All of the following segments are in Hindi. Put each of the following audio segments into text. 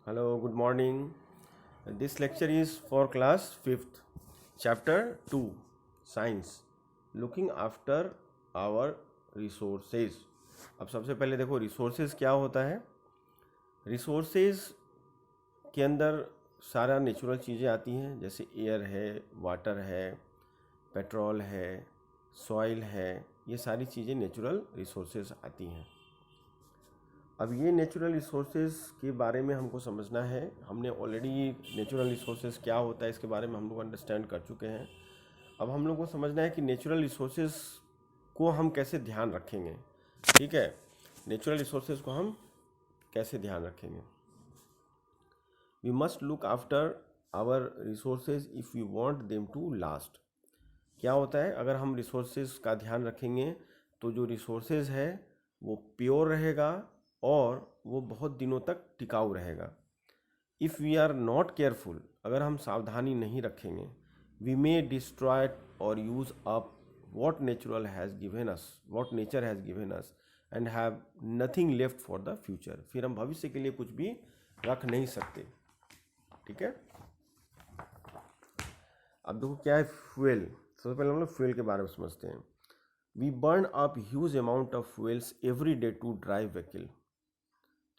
Hello, good morning. This lecture is for class 5th, chapter 2, Science, looking after our resources. अब सबसे पहले देखो resources क्या होता है। resources के अंदर सारा नेचुरल चीज़ें आती हैं, जैसे एयर है, वाटर है, पेट्रोल है, सॉइल है, ये सारी चीज़ें नेचुरल रिसोर्सेज आती हैं। अब ये नेचुरल रिसोर्सेज के बारे में हमको समझना है। हमने ऑलरेडी नेचुरल रिसोर्सेज क्या होता है इसके बारे में हम लोग अंडरस्टैंड कर चुके हैं। अब हम लोग को समझना है कि नेचुरल रिसोर्सेज को हम कैसे ध्यान रखेंगे। ठीक है, नेचुरल रिसोर्सेज को हम कैसे ध्यान रखेंगे। We must look after our resources if you want them to last. क्या होता है, अगर हम रिसोर्सेज का ध्यान रखेंगे तो जो रिसोर्सेज है वो प्योर रहेगा और वो बहुत दिनों तक टिकाऊ रहेगा। If we are not careful, अगर हम सावधानी नहीं रखेंगे, we may destroy or use up what natural has given us, what nature has given us and have nothing left for the future. फिर हम भविष्य के लिए कुछ भी रख नहीं सकते। ठीक है, अब देखो क्या है फ्यूल। सबसे पहले हम लोग फ्यूल के बारे में समझते हैं। We burn up huge amount of fuels every day to drive vehicle.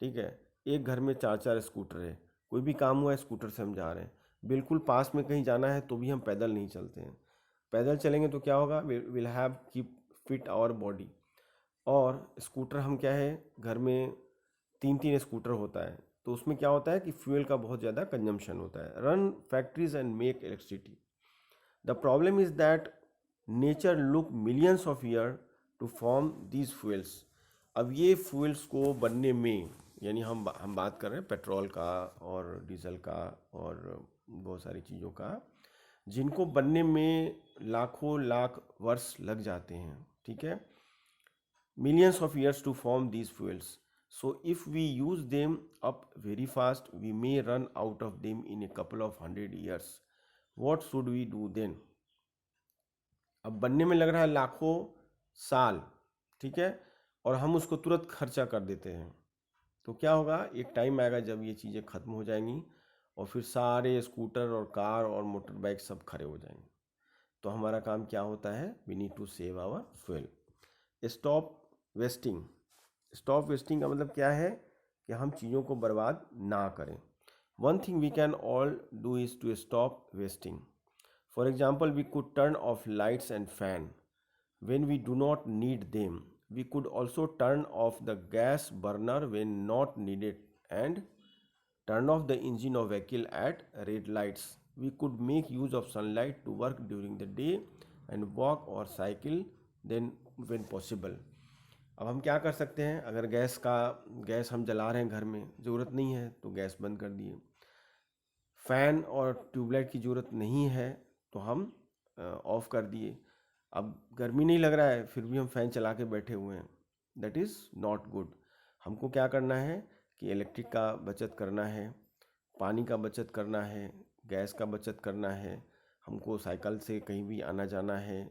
ठीक है, एक घर में 4 स्कूटर है, कोई भी काम हुआ है स्कूटर से हम जा रहे हैं। बिल्कुल पास में कहीं जाना है तो भी हम पैदल नहीं चलते हैं। पैदल चलेंगे तो क्या होगा, will have keep fit our body. और स्कूटर हम क्या है, घर में 3 स्कूटर होता है तो उसमें क्या होता है कि फ्यूल का बहुत ज़्यादा कंजम्पशन होता है। Run factories and make electricity. The problem is that nature look millions of year to form these fuels. अब ये फ्यूल्स को बनने में, यानी हम बात कर रहे हैं पेट्रोल का और डीजल का और बहुत सारी चीज़ों का, जिनको बनने में लाखों लाख वर्ष लग जाते हैं। ठीक है, millions of years to form these fuels. So if we use them up very fast, we may run out of them in a couple of 100 years. What should we do then? अब बनने में लग रहा है लाखों साल, ठीक है, और हम उसको तुरंत खर्चा कर देते हैं, तो क्या होगा, एक टाइम आएगा जब ये चीज़ें ख़त्म हो जाएंगी और फिर सारे स्कूटर और कार और मोटर बाइक सब खड़े हो जाएंगे। तो हमारा काम क्या होता है, we need to save our fuel. Stop wasting. Stop wasting का मतलब क्या है कि हम चीज़ों को बर्बाद ना करें। One thing we can all do is to stop wasting. For example, we could turn off lights and fan when we do not need them. We could also turn off the gas burner when not needed and turn off the engine of vehicle at red lights. We could make use of sunlight to work during the day and walk or cycle then when possible. अब हम क्या कर सकते हैं, अगर गैस हम जला रहे हैं, घर में ज़रूरत नहीं है तो गैस बंद कर दिए। फ़ैन और ट्यूबलाइट की ज़रूरत नहीं है तो हम ऑफ़ कर दिए। अब गर्मी नहीं लग रहा है फिर भी हम फ़ैन चला के बैठे हुए हैं, दैट इज़ नॉट गुड। हमको क्या करना है कि इलेक्ट्रिक का बचत करना है, पानी का बचत करना है, गैस का बचत करना है। हमको साइकिल से कहीं भी आना जाना है।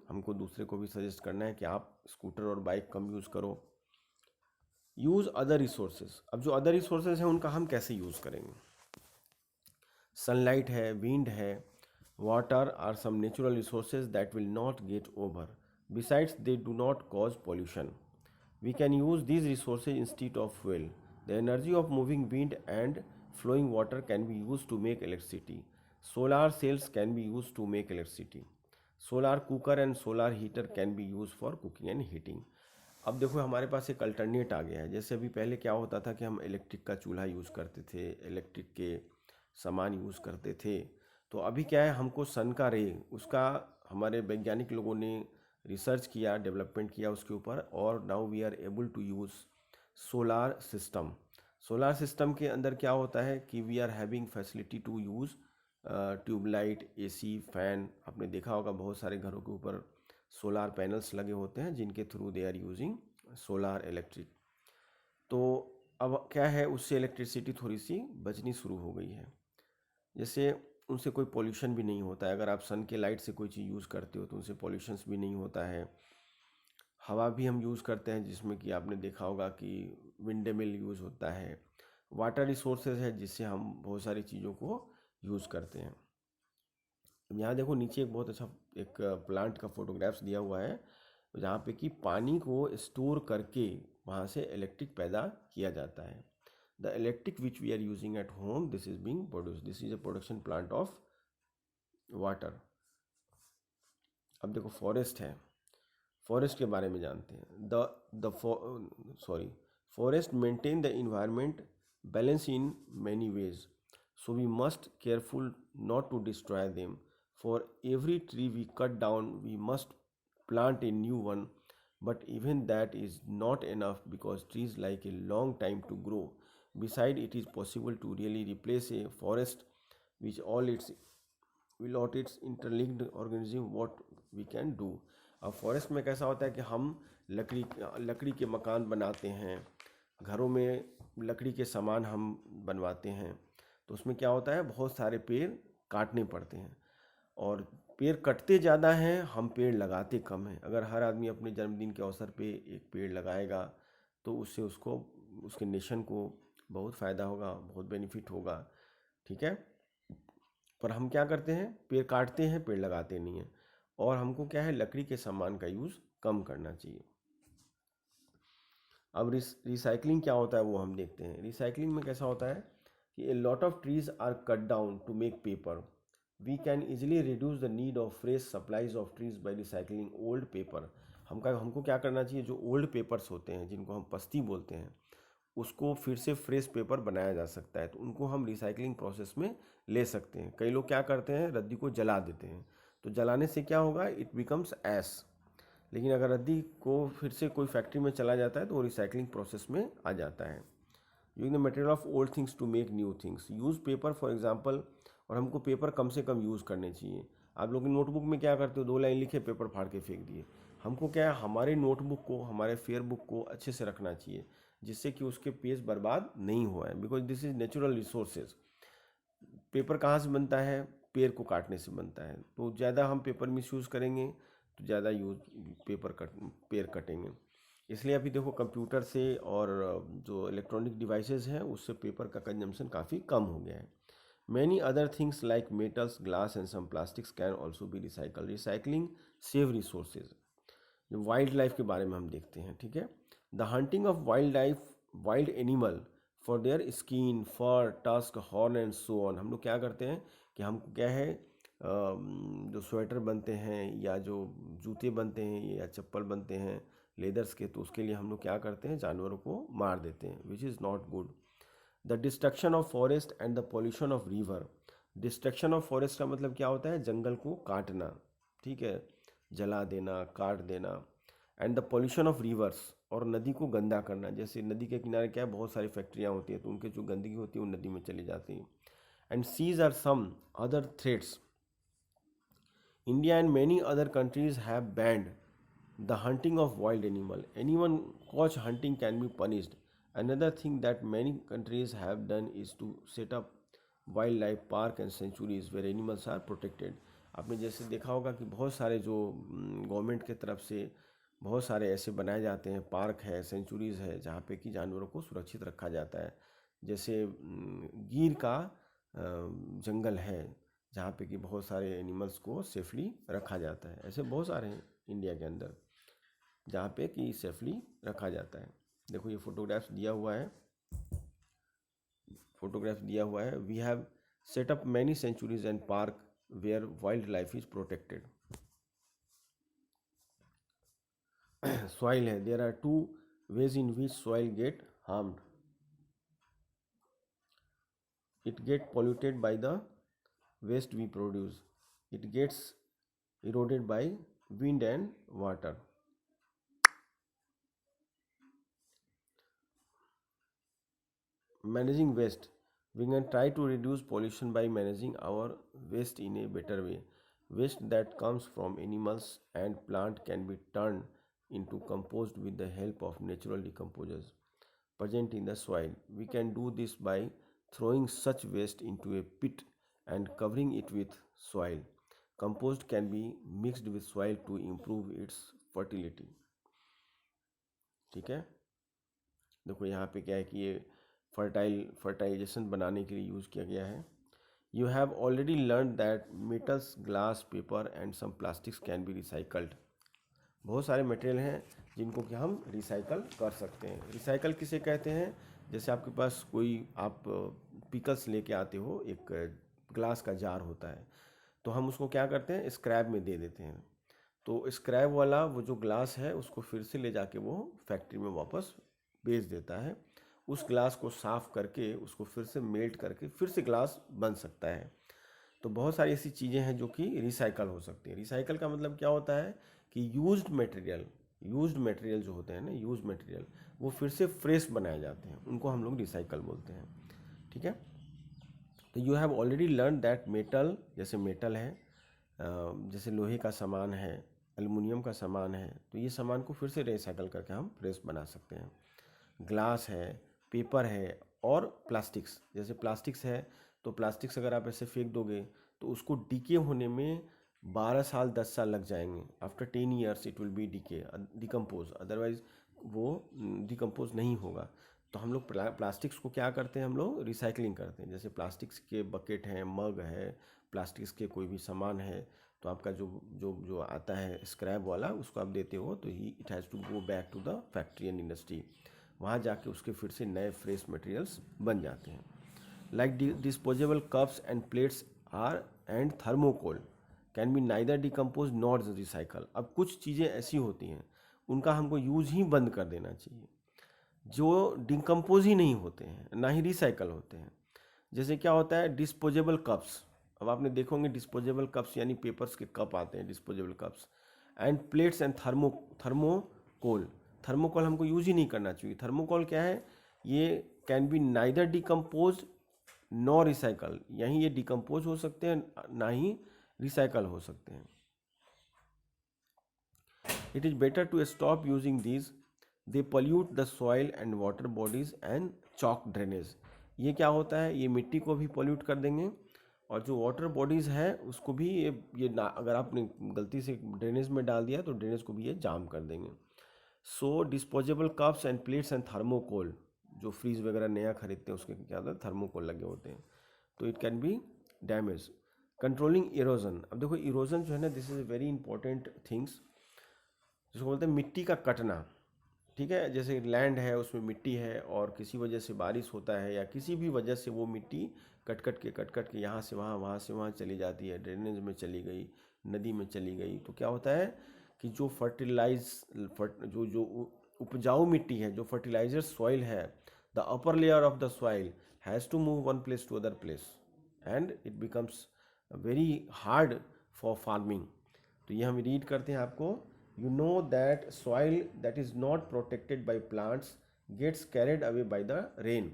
हमको दूसरे को भी सजेस्ट करना है कि आप स्कूटर और बाइक कम यूज़ करो। Use other resources. अब जो अदर रिसोर्सेज हैं उनका हम कैसे यूज़ करेंगे। सनलाइट है, विंड है, water are some natural resources that will not get over. Besides, they do not cause pollution. We can use these resources instead of fuel. The energy of moving wind and flowing water can be used to make electricity. Solar cells can be used to make electricity. Solar cooker and solar heater can be used for cooking and heating. अब देखो हमारे पास एक अल्टरनेट आ गया है। जैसे अभी पहले क्या होता था कि हम इलेक्ट्रिक का चूल्हा यूज़ करते थे, इलेक्ट्रिक के सामान यूज़ करते थे। तो अभी क्या है, हमको सन का रे, उसका हमारे वैज्ञानिक लोगों ने रिसर्च किया, डेवलपमेंट किया उसके ऊपर, और now we are able to use solar system. Solar system के अंदर क्या होता है कि we are having facility to use tubelight, AC, fan. आपने देखा होगा बहुत सारे घरों के ऊपर सोलार पैनल्स लगे होते हैं जिनके through they are using solar electric. तो अब क्या है, उससे इलेक्ट्रिसिटी थोड़ी सी बचनी शुरू हो गई है। जैसे उनसे कोई पॉल्यूशन भी नहीं होता है। अगर आप सन के लाइट से कोई चीज़ यूज़ करते हो तो उनसे पॉल्यूशंस भी नहीं होता है। हवा भी हम यूज़ करते हैं जिसमें कि आपने देखा होगा कि विंड मिल यूज़ होता है, वाटर रिसोर्सेज है जिससे हम बहुत सारी चीज़ों को यूज़ करते हैं। यहाँ देखो नीचे एक बहुत अच्छा एक प्लांट का फोटोग्राफ्स दिया हुआ है जहाँ पे कि पानी को स्टोर करके वहाँ से इलेक्ट्रिक पैदा किया जाता है। The electric which we are using at home, this is being produce, this is a production plant of water. अब देखो फॉरेस्ट है, फॉरेस्ट के बारे में जानते हैं। The sorry forest maintain the environment balance in many ways, so we must careful not to destroy them. For every tree we cut down we must plant a new one, but even that is not enough because trees like a long time to grow. Beside, it is possible to really replace a forest which all its without its interlinked organism what we can do. अब फॉरेस्ट में कैसा होता है कि हम लकड़ी के मकान बनाते हैं, घरों में लकड़ी के सामान हम बनवाते हैं, तो उसमें क्या होता है बहुत सारे पेड़ काटने पड़ते हैं और पेड़ कटते ज़्यादा हैं, हम पेड़ लगाते कम हैं। अगर हर आदमी अपने जन्मदिन के अवसर पे एक पेड़ लगाएगा तो उससे उसको उसके नेशन को बहुत फ़ायदा होगा, बहुत बेनिफिट होगा, ठीक है। पर हम क्या करते हैं, पेड़ काटते हैं, पेड़ लगाते नहीं हैं। और हमको क्या है, लकड़ी के सामान का यूज़ कम करना चाहिए। अब रिसाइकलिंग क्या होता है वो हम देखते हैं। रिसाइकलिंग में कैसा होता है कि a lot of trees are cut down to make paper. We can easily reduce the need of fresh supplies of trees by recycling old paper. हमको क्या करना चाहिए, जो ओल्ड पेपर्स होते हैं जिनको हम पस्ती बोलते हैं, उसको फिर से फ्रेश पेपर बनाया जा सकता है, तो उनको हम रिसाइकलिंग प्रोसेस में ले सकते हैं। कई लोग क्या करते हैं, रद्दी को जला देते हैं, तो जलाने से क्या होगा, इट बिकम्स ऐश। लेकिन अगर रद्दी को फिर से कोई फैक्ट्री में चला जाता है तो वो रिसाइकलिंग प्रोसेस में आ जाता है। Using the material of old things to make new things, use paper for example. और हमको पेपर कम से कम यूज़ करने चाहिए। आप लोग नोटबुक में क्या करते हो, 2 लाइन लिखे, पेपर फाड़ के फेंक दिए। हमको क्या है, हमारे नोटबुक को, हमारे फेयर बुक को अच्छे से रखना चाहिए जिससे कि उसके पेज बर्बाद नहीं हुआ है, because this is natural resources. Paper कहाँ से बनता है, पेड़ को काटने से बनता है। तो ज़्यादा हम पेपर मिस यूज़ करेंगे तो ज़्यादा यूज पेड़ कटेंगे। इसलिए अभी देखो कंप्यूटर से और जो इलेक्ट्रॉनिक डिवाइसेस हैं उससे पेपर का कंजम्पशन काफ़ी कम हो गया है। Many other things like metals, glass and some plastics can also be recycle. Recycling save resources. Wild life के बारे में हम देखते हैं, ठीक है। The hunting of wild animal for their skin, fur, tusk, horn and so on. हम लोग क्या करते हैं कि हमको क्या है, जो स्वेटर बनते हैं या जो जूते बनते हैं या चप्पल बनते हैं लेदर्स के, तो उसके लिए हम लोग क्या करते हैं, जानवरों को मार देते हैं, which is not good. The destruction of forest and the pollution of river. Destruction of forest का मतलब क्या होता है, जंगल को काटना, ठीक है, जला देना, काट देना। And the pollution of reverse, और नदी को गंदा करना। जैसे नदी के किनारे क्या है, बहुत सारी फैक्ट्रियाँ होती हैं, तो उनके जो गंदगी होती है वो नदी में चली जाती है। And these are some other threats. India and many other countries have banned the hunting of wild animal. Anyone caught hunting can be punished. Another thing that many countries have done is to set up wildlife park and sanctuaries where animals are protected. आपने जैसे देखा होगा कि बहुत सारे जो गवर्नमेंट के तरफ से बहुत सारे ऐसे बनाए जाते हैं, पार्क है, सेंचुरीज़ है, जहाँ पे कि जानवरों को सुरक्षित रखा जाता है। जैसे गिर का जंगल है जहाँ पे कि बहुत सारे एनिमल्स को सेफली रखा जाता है। ऐसे बहुत सारे हैं इंडिया के अंदर जहाँ पे कि सेफली रखा जाता है। देखो ये फोटोग्राफ्स दिया हुआ है, we have set up many sanctuaries and park where wild life is protected. Soil है, there are 2 ways in which soil get harmed. It get polluted by the waste we produce. It gets eroded by wind and water. Managing waste. We can try to reduce pollution by managing our waste in a better way. Waste that comes from animals and plant can be turned into compost with the help of natural decomposers present in the soil. We can do this by throwing such waste into a pit and covering it with soil. Compost can be mixed with soil to improve its fertility. ठीक है, देखो यहाँ पे क्या है कि ये फर्टाइजेशन बनाने के लिए यूज़ किया गया है। You have already learn that metals, glass, paper and some plastics can be recycled. बहुत सारे मटेरियल हैं जिनको कि हम रिसाइकल कर सकते हैं। रिसाइकल किसे कहते हैं? जैसे आपके पास कोई आप पिकल्स लेके आते हो, एक ग्लास का जार होता है, तो हम उसको क्या करते हैं, स्क्रैप में दे देते हैं। तो स्क्रैप वाला वो जो ग्लास है उसको फिर से ले जाके वो फैक्ट्री में वापस बेच देता है। उस ग्लास को साफ़ करके उसको फिर से मेल्ट करके फिर से ग्लास बन सकता है। तो बहुत सारी ऐसी चीज़ें हैं जो कि रिसाइकल हो सकती हैं। रिसाइकल का मतलब क्या होता है कि यूज्ड मटेरियल जो होते हैं ना, यूज्ड मटेरियल वो फिर से फ्रेश बनाए जाते हैं, उनको हम लोग रिसाइकल बोलते हैं। ठीक है। तो you have already learn that metal, जैसे मेटल है, जैसे लोहे का सामान है, एल्युमिनियम का सामान है, तो ये सामान को फिर से रिसाइकल करके हम फ्रेश बना सकते हैं। ग्लास है, पेपर है और प्लास्टिक्स, जैसे प्लास्टिक्स है तो प्लास्टिक्स अगर आप ऐसे फेंक दोगे तो उसको डीके होने में 12 साल 10 साल लग जाएंगे। After 10 years it will be decompose, otherwise वो डिकम्पोज नहीं होगा। तो हम लोग प्लास्टिक्स को क्या करते हैं, हम लोग रिसाइकलिंग करते हैं। जैसे प्लास्टिक्स के बकेट हैं, मग है, प्लास्टिक्स के कोई भी सामान है, तो आपका जो जो जो आता है स्क्रैप वाला उसको आप देते हो तो ही it has to go back to the factory and industry. वहाँ जाके उसके फिर से नए फ्रेश मटेरियल्स बन जाते हैं। Like disposable cups and plates are and thermocol can be neither decompose not recycle. अब कुछ चीज़ें ऐसी होती हैं उनका हमको यूज़ ही बंद कर देना चाहिए, जो डिकम्पोज ही नहीं होते हैं ना ही रिसाइकल होते हैं। जैसे क्या होता है, डिस्पोजेबल कप्स। अब आपने देखोगे डिस्पोजेबल कप्स यानी पेपर्स के कप आते हैं, disposable cups and plates and thermocol. Thermocol हमको यूज ही नहीं करना चाहिए। थर्मोकोल क्या है, ये कैन बी नाइदर डिकम्पोज नॉ रिसाइकल, यहीं ये डिकम्पोज हो सकते हैं ना ही रिसाइकल हो सकते हैं। It is better to stop using these, they pollute the soil and water bodies and choke drainage. ये क्या होता है, ये मिट्टी को भी पॉल्यूट कर देंगे और जो वाटर बॉडीज़ है उसको भी ये अगर आपने गलती से ड्रेनेज में डाल दिया तो ड्रेनेज को भी ये जाम कर देंगे। So disposable cups and plates and thermocol, जो फ्रीज वगैरह नया खरीदते हैं उसके क्या होता है, थर्मोकोल लगे होते हैं, तो it can be damage. Controlling erosion. अब देखो इरोजन जो है ना, this is a very important things, जिसको बोलते हैं मिट्टी का कटना। ठीक है, जैसे लैंड है उसमें मिट्टी है और किसी वजह से बारिश होता है या किसी भी वजह से वो मिट्टी कट कट के यहाँ से वहाँ, वहाँ से वहाँ चली जाती है, ड्रेनेज में चली गई, नदी में चली गई, तो क्या होता है कि जो जो उपजाऊ मिट्टी है, जो फर्टिलाइजर सॉइल है, the upper layer of the soil has to move one place to other place and it becomes very hard for farming. तो ये हम रीड करते हैं आपको, you know that soil that is not protected by plants gets carried away by the rain.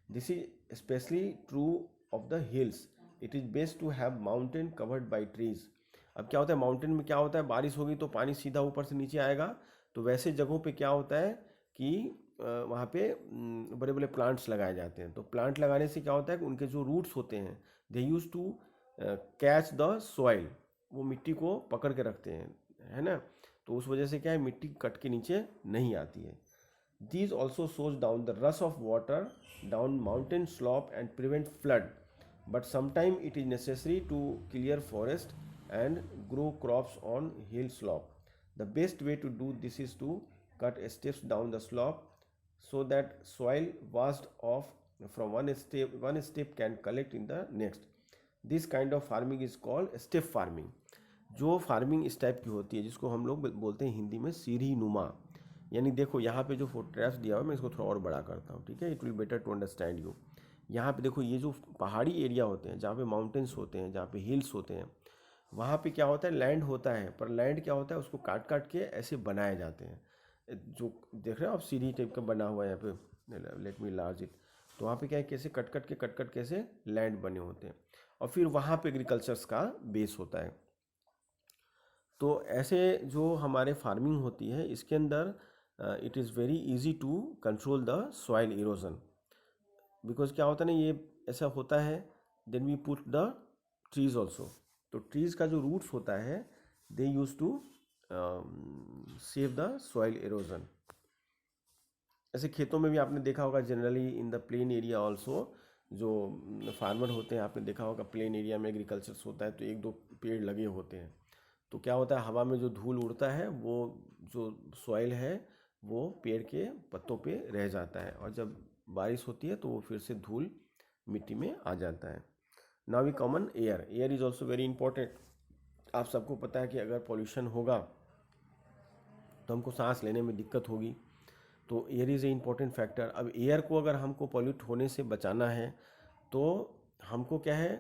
This is especially true of the hills. It is best to have mountain covered by trees. अब क्या होता है, माउंटेन में क्या होता है, बारिश होगी तो पानी सीधा ऊपर से नीचे आएगा, तो वैसे जगहों पे क्या होता है कि वहाँ पे बड़े बड़े प्लांट्स लगाए जाते हैं। तो प्लांट लगाने से क्या होता है कि उनके जो रूट्स होते हैं, they use to catch the soil, वो मिट्टी को पकड़ के रखते हैं, है ना। तो उस वजह से क्या है, मिट्टी कट के नीचे नहीं आती है। दीज ऑल्सो सोज down the rush of water down mountain slope and prevent flood, but sometime it is necessary to clear forest and grow crops on hill slope. The best way to do this is to cut steps down the slope so that soil washed off from one step can collect in the next. This kind of farming is called step farming. जो फार्मिंग इस टाइप की होती है जिसको हम लोग बोलते हैं हिंदी में सीढ़ी नुमा। यानी देखो यहाँ पे जो फोटोग्राफ्स दिया हुआ है मैं इसको थोड़ा और बड़ा करता हूँ, ठीक है, it will better to understand you. यहाँ पे देखो ये जो पहाड़ी एरिया होते हैं, जहाँ पे माउंटेन्स होते हैं, जहाँ पे हिल्स होते हैं, वहाँ पे क्या होता है, लैंड होता है, पर लैंड क्या होता है उसको काट काट के ऐसे बनाए जाते हैं। जो देख रहे हो आप सीढ़ी टाइप का बना हुआ है यहाँ पे, लेट मी लार्ज इट। तो वहाँ पे क्या है, कैसे कट कट के ऐसे लैंड बने होते हैं और फिर वहाँ पे एग्रीकल्चर्स का बेस होता है। तो ऐसे जो हमारे फार्मिंग होती है इसके अंदर it is very easy to control the soil erosion, because क्या होता है ना, ये ऐसा होता है, then we put the trees also. तो ट्रीज़ का जो रूट्स होता है they use to save the soil erosion. ऐसे खेतों में भी आपने देखा होगा generally in the plain area also, जो फार्मर होते हैं आपने देखा होगा प्लेन एरिया में एग्रीकल्चर होता है तो एक दो पेड़ लगे होते हैं। तो क्या होता है, हवा में जो धूल उड़ता है वो जो सॉइल है वो पेड़ के पत्तों पे रह जाता है, और जब बारिश होती है तो वो फिर से धूल मिट्टी में आ जाता है। Now we common air, air is also very important. आप सबको पता है कि अगर पॉल्यूशन होगा तो हमको सांस लेने में दिक्कत होगी, तो air is a important factor. अब एयर को अगर हमको पॉल्यूट होने से बचाना है तो हमको क्या है,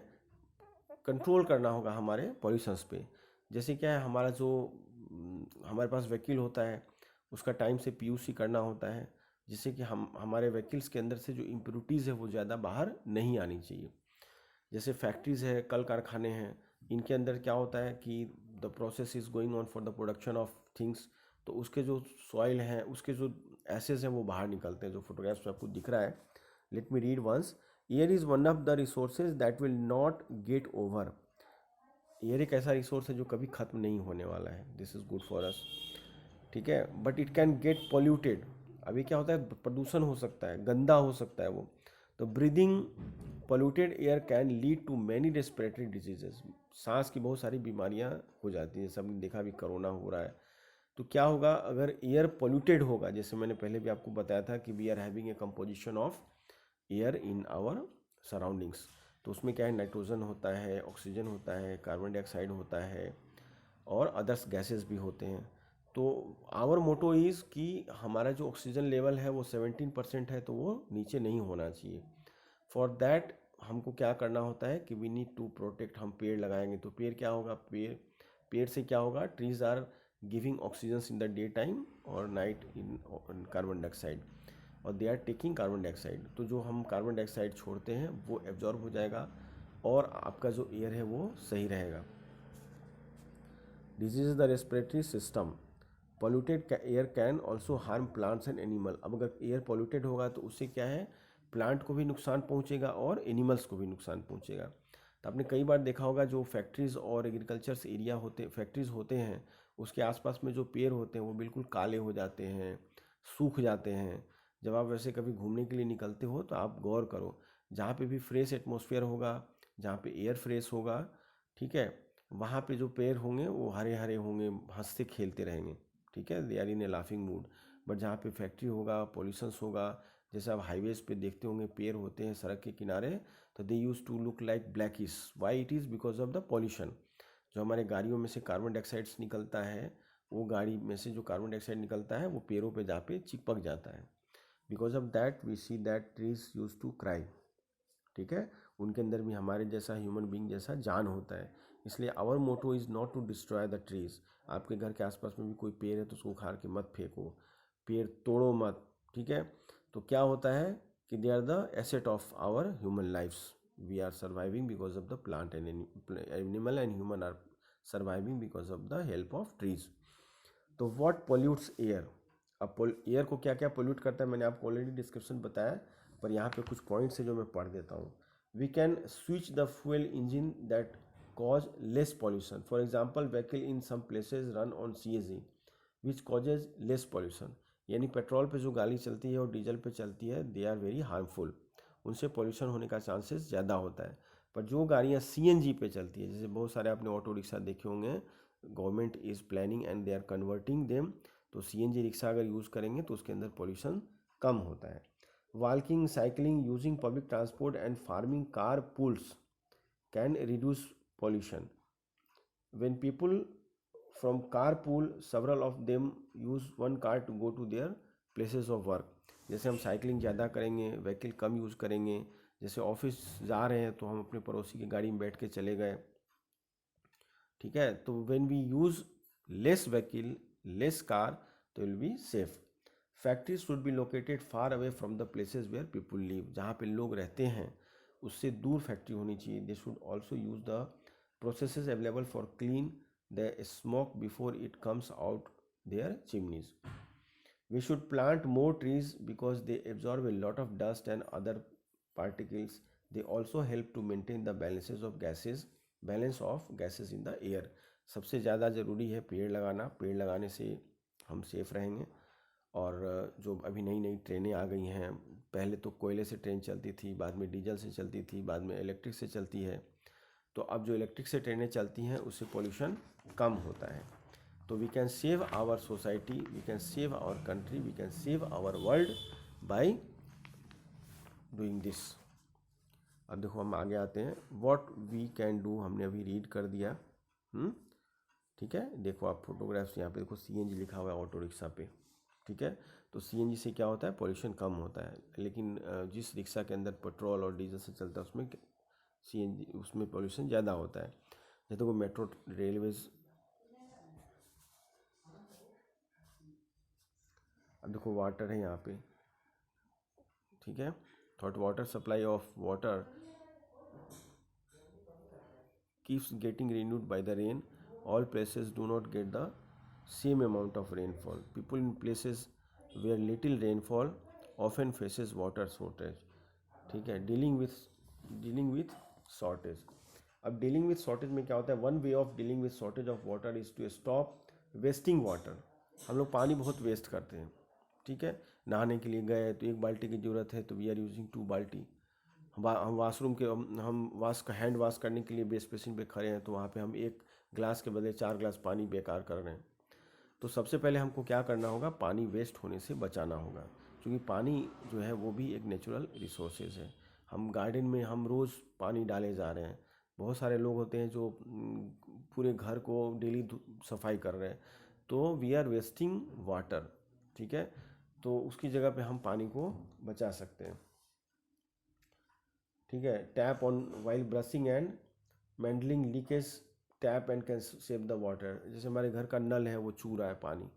कंट्रोल करना होगा हमारे पॉल्यूशंस पे। जैसे क्या है, हमारा जो हमारे पास व्हीकल होता है उसका टाइम से पीयूसी करना होता है, जिससे कि हम हमारे व्हीकल्स के अंदर से जो इम्प्योरिटीज़ है वो ज़्यादा बाहर नहीं आनी चाहिए। जैसे फैक्ट्रीज़ है, कल कारखाने हैं, इनके अंदर क्या होता है कि the process is going on for the production of things, तो उसके जो सॉइल हैं, उसके जो एसेस हैं वो बाहर निकलते हैं, जो फोटोग्राफ्स में आपको दिख रहा है। Let me read once, air is one of the resources that will not get over. Air एक ऐसा रिसोर्स है जो कभी ख़त्म नहीं होने वाला है, this is good for us, ठीक है, but it can get polluted. अभी क्या होता है, प्रदूषण हो सकता है, गंदा हो सकता है वो। तो breathing polluted air can lead to many respiratory diseases, सांस की बहुत सारी बीमारियां हो जाती हैं, जैसे हमने देखा अभी कोरोना हो रहा है। तो क्या होगा अगर एयर पोल्यूटेड होगा, जैसे मैंने पहले भी आपको बताया था कि we are having a composition of air in our surroundings. तो उसमें क्या है, नाइट्रोजन होता है, ऑक्सीजन होता है, कार्बन डाइऑक्साइड होता है, और अदर्स गैसेस भी होते हैं। तो आवर मोटो इज़ कि हमारा जो ऑक्सीजन लेवल है वो 17% है, तो वो नीचे नहीं होना चाहिए। फॉर दैट हमको क्या करना होता है कि वी नीड टू प्रोटेक्ट, हम पेड़ लगाएंगे तो पेड़ क्या होगा, पेड़ से क्या होगा, trees are giving oxygen in the day time और नाइट इन कार्बन डाइऑक्साइड, और they are taking carbon dioxide. तो जो हम कार्बन डाइऑक्साइड छोड़ते हैं वो एब्जॉर्ब हो जाएगा और आपका जो एयर है वो सही रहेगा। Disease the respiratory system, polluted air can also harm plants and animal. अब अगर एयर पॉल्यूटेड होगा तो उससे क्या है, प्लांट को भी नुकसान पहुंचेगा और एनिमल्स को भी नुकसान पहुंचेगा। तो आपने कई बार देखा होगा जो फैक्ट्रीज़ और एग्रीकल्चर्स एरिया होते, फैक्ट्रीज़ होते हैं, उसके आसपास में जो पेड़ होते हैं वो बिल्कुल काले हो जाते हैं, सूख जाते हैं। जब आप वैसे कभी घूमने के लिए निकलते हो तो आप गौर करो, जहाँ पे भी फ्रेश एटमॉस्फेयर होगा, जहाँ पे एयर फ्रेश होगा, ठीक है, वहाँ पे जो पेड़ होंगे वो हरे हरे होंगे, हंसते खेलते रहेंगे, ठीक है, they are in a laughing mood. But जहाँ पे फैक्ट्री होगा, पॉल्यूशंस होगा, जैसे आप हाईवेज़ पे देखते होंगे पेड़ होते हैं सड़क के किनारे, तो they use to look like blackish, why it is because of the pollution. जो हमारे गाड़ियों में से कार्बन डाइऑक्साइड्स निकलता है, वो गाड़ी में से जो कार्बन डाइऑक्साइड निकलता है वो पेड़ों पे जा पे चिपक जाता है। Because of that we see that trees use to cry, ठीक है, उनके अंदर भी हमारे जैसा ह्यूमन बींग जैसा जान होता है। इसलिए our motto is not to destroy the trees. आपके घर के आसपास में भी कोई पेड़ है तो उसको उखाड़ के मत फेंको, पेड़ तोड़ो मत, ठीक है। तो क्या होता है कि they are the asset of our human lifes, we are surviving because of the plant and animal, and human are surviving because of the help of trees. तो व्हाट पोल्यूट्स एयर, अब एयर को क्या क्या पोल्यूट करता है मैंने आपको ऑलरेडी डिस्क्रिप्शन बताया, पर यहाँ पे कुछ पॉइंट्स है जो मैं पढ़ देता हूँ। We can switch the fuel engine that cause less pollution, for example vehicle in some places run on CNG which causes less pollution. यानी पेट्रोल पे जो गाड़ी चलती है और डीजल पे चलती है दे आर वेरी हार्मफुल, उनसे पॉल्यूशन होने का चांसेस ज़्यादा होता है। पर जो गाड़ियाँ CNG पे चलती है, जैसे बहुत सारे आपने ऑटो रिक्शा देखे होंगे, government is planning and they are converting them, तो CNG रिक्शा अगर यूज़ करेंगे तो उसके अंदर पॉल्यूशन कम होता है। Walking, cycling, using public transport and forming car pools can reduce pollution. When people from carpool, several of them use one car to go to their places of work. जैसे हम साइकिलिंग ज़्यादा करेंगे, व्हीकल कम यूज़ करेंगे, जैसे ऑफिस जा रहे हैं तो हम अपने पड़ोसी की गाड़ी में बैठ के चले गए, ठीक है। तो when we use less vehicle, less car, तो will be safe. Factories should be located far away from the places where people live, जहाँ पे लोग रहते हैं उससे दूर फैक्ट्री होनी चाहिए। They should also use the processes available for clean the smoke before it comes out their chimneys. We should plant more trees because they absorb a lot of dust and other particles. They also help to maintain the balance of gases in the air. सबसे ज़्यादा ज़रूरी है पेड़ लगाना, पेड़ लगाने से हम सेफ रहेंगे। और जो अभी नई नई ट्रेनें आ गई हैं, पहले तो कोयले से ट्रेन चलती थी, बाद में डीजल से चलती थी, बाद में इलेक्ट्रिक से चलती है। तो अब जो इलेक्ट्रिक से ट्रेनें चलती हैं उससे पोल्यूशन कम होता है। तो we can save our society, we can save our country, we can save our world by doing this. अब देखो हम आगे आते हैं, व्हाट वी कैन डू, हमने अभी रीड कर दिया। ठीक है, देखो आप फोटोग्राफ्स यहाँ पे देखो, सीएनजी लिखा हुआ है ऑटो रिक्शा पे। ठीक है, तो सीएनजी से क्या होता है, पोल्यूशन कम होता है। लेकिन जिस रिक्शा के अंदर पेट्रोल और डीजल से चलता है उसमें सीएनजी, उसमें पोल्यूशन ज़्यादा होता है। जैसे देखो मेट्रो रेलवेज, अब देखो वाटर है यहाँ पे। ठीक है, thought water supply of water keeps getting renewed by the rain. All places do not get the same amount of rainfall. People in places where little rainfall often faces water shortage. ठीक है, डीलिंग विथ शॉर्टेज। अब डीलिंग विथ शॉर्टेज में क्या होता है, one way of dealing with shortage of water is to stop wasting water. हम लोग पानी बहुत वेस्ट करते हैं। ठीक है, नहाने के लिए गए तो 1 बाल्टी की ज़रूरत है तो वी आर यूजिंग 2 बाल्टी। हम वाशरूम के हम हैंड वॉश करने के लिए बेस बेसिन पे खड़े हैं तो वहाँ पे हम 1 ग्लास के बदले 4 ग्लास पानी बेकार कर रहे हैं। तो सबसे पहले हमको क्या करना होगा, पानी वेस्ट होने से बचाना होगा, क्योंकि पानी जो है वो भी एक नेचुरल रिसोर्सेज है। हम गार्डन में हम रोज़ पानी डाले जा रहे हैं। बहुत सारे लोग होते हैं जो पूरे घर को डेली सफाई कर रहे हैं, तो वी आर वेस्टिंग वाटर। ठीक है, तो उसकी जगह पे हम पानी को बचा सकते हैं। ठीक है, tap on while brushing and mending leakage tap and can save the water. जैसे हमारे घर का नल है वो चू रहा है पानी,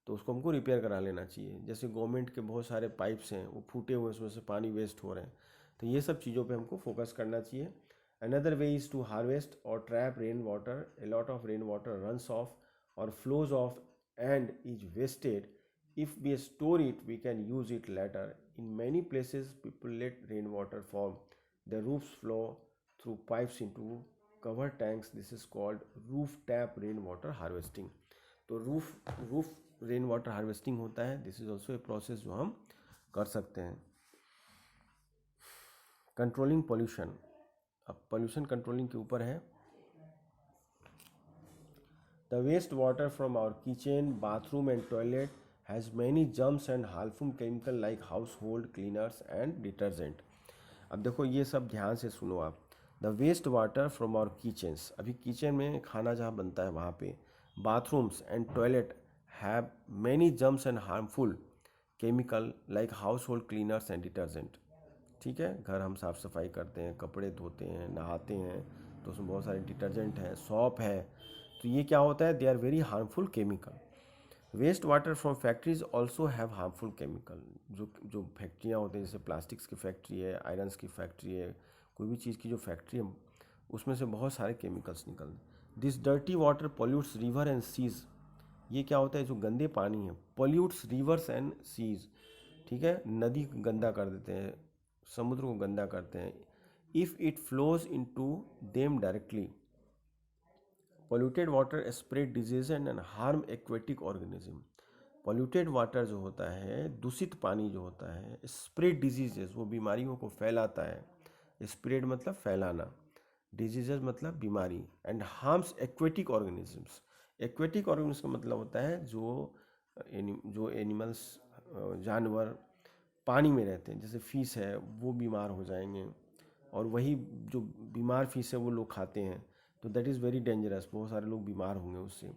तो उसको हमको रिपेयर करा लेना चाहिए। जैसे गवर्नमेंट के बहुत सारे पाइप्स हैं वो फूटे हुए, उसमें से पानी वेस्ट हो रहे हैं, तो ये सब चीज़ों पे हमको फोकस करना चाहिए। Another way is to harvest और trap rain water. A lot of rain water runs off और flows off and is wasted. If we store it, we can use it later. In many places, people let rainwater form. The roofs flow through pipes into covered tanks. This is called roof tap rainwater harvesting. तो roof rainwater harvesting होता है। This is also a process जो हम कर सकते हैं। Controlling pollution, अब pollution controlling के ऊपर है। The wastewater from our kitchen, bathroom and toilet has many germs and harmful chemical like household cleaners and detergent. अब देखो ये सब ध्यान से सुनो आप। The waste water from our kitchens, अभी किचन में खाना जहाँ बनता है वहाँ पे, bathrooms and toilet have many germs and harmful chemical like household cleaners and detergent. ठीक है, घर हम साफ़ सफाई करते हैं, कपड़े धोते हैं, नहाते हैं, तो उसमें बहुत सारे डिटर्जेंट है, सॉप है, तो ये क्या होता है, they are very harmful chemical. Waste water from factories also have harmful chemical. जो फैक्ट्रियाँ होती हैं, जैसे प्लास्टिक्स की फैक्ट्री है, आयरन्स की फैक्ट्री है, कोई भी चीज़ की जो फैक्ट्री है उसमें से बहुत सारे केमिकल्स निकलते। This dirty water pollutes river and seas. ये क्या होता है, जो गंदे पानी है, पॉल्यूट्स रिवर्स एंड सीज। ठीक है, नदी गंदा कर देते हैं, समुद्र को गंदा करते हैं। If it flows into them directly, polluted water spread disease and harm aquatic organism. Polluted water जो होता है, दूषित पानी जो होता है, स्प्रेड डिजीजेस, वो बीमारियों को फैलाता है। स्प्रेड मतलब फैलाना, डिजीजेस मतलब बीमारी, and harms aquatic organisms. Aquatic organism का मतलब होता है जो एनिमल्स, जानवर पानी में रहते हैं, जैसे फिश है वो बीमार हो जाएंगे, और वही जो बीमार फिश है वो लोग खाते हैं, तो दैट इज़ वेरी डेंजरस, बहुत सारे लोग बीमार होंगे उससे।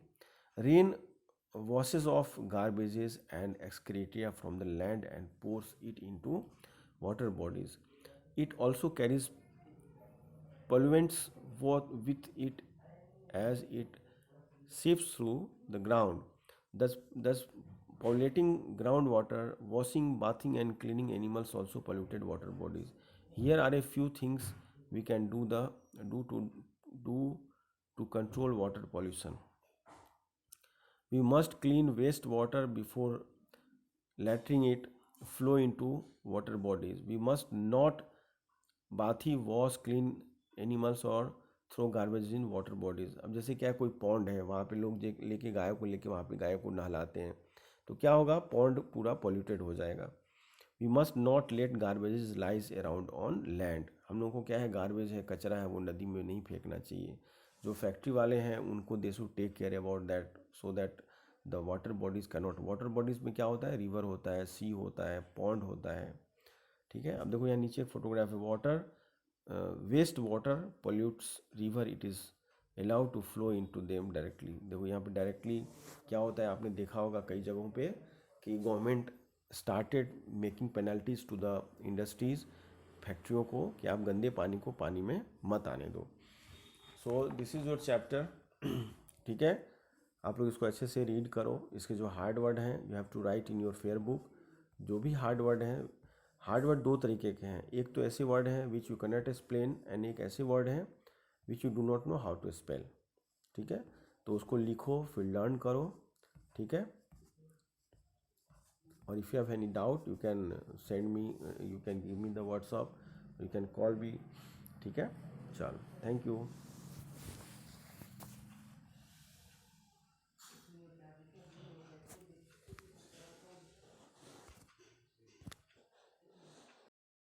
Rain washes off garbages and excreta from the land and pours it into water bodies. It also carries polluants with it as it sifts through the ground, thus polluting groundwater. Washing, bathing and cleaning animals also polluted water bodies. Here are a few things we can do to control water pollution. We must clean wastewater before letting it flow into water bodies. We must not bathi, wash, clean animals और throw garbage in water bodies. अब जैसे क्या है, कोई पॉन्ड है, वहाँ पे लोग लेके गायों को लेके वहाँ पे गायों को नहलाते हैं, तो क्या होगा, पॉन्ड पूरा पॉल्यूटेड हो जाएगा। We must not let garbages lies around on land. हम लोगों को क्या है, गार्बेज है, कचरा है, वो नदी में नहीं फेंकना चाहिए। जो फैक्ट्री वाले हैं उनको they should take care about that, so that the water bodies cannot. Water bodies में क्या होता है, रिवर होता है, सी होता है, पॉन्ड होता है, ठीक है। अब देखो यहाँ नीचे एक फोटोग्राफ है, water waste water pollutes river, it is allowed to flow into them directly. देखो यहाँ पे डायरेक्टली क्या होता है, आपने देखा होगा कई जगहों पे कि government started making penalties to the industries, फैक्ट्रियों को, कि आप गंदे पानी को पानी में मत आने दो। So this is your chapter, ठीक है। आप लोग इसको अच्छे से रीड करो। इसके जो हार्ड वर्ड हैं you have to write in your fair book. जो भी हार्ड वर्ड हैं, हार्ड वर्ड दो तरीके के हैं, एक तो ऐसे वर्ड हैं which you cannot explain, and एक ऐसे वर्ड हैं which you do not know how to spell, ठीक है। तो उसको लिखो, फिर लर्न करो, ठीक है। और if you have any doubt you can send me, you can give me the WhatsApp, you can call me, ठीक है। चलो, थैंक यू।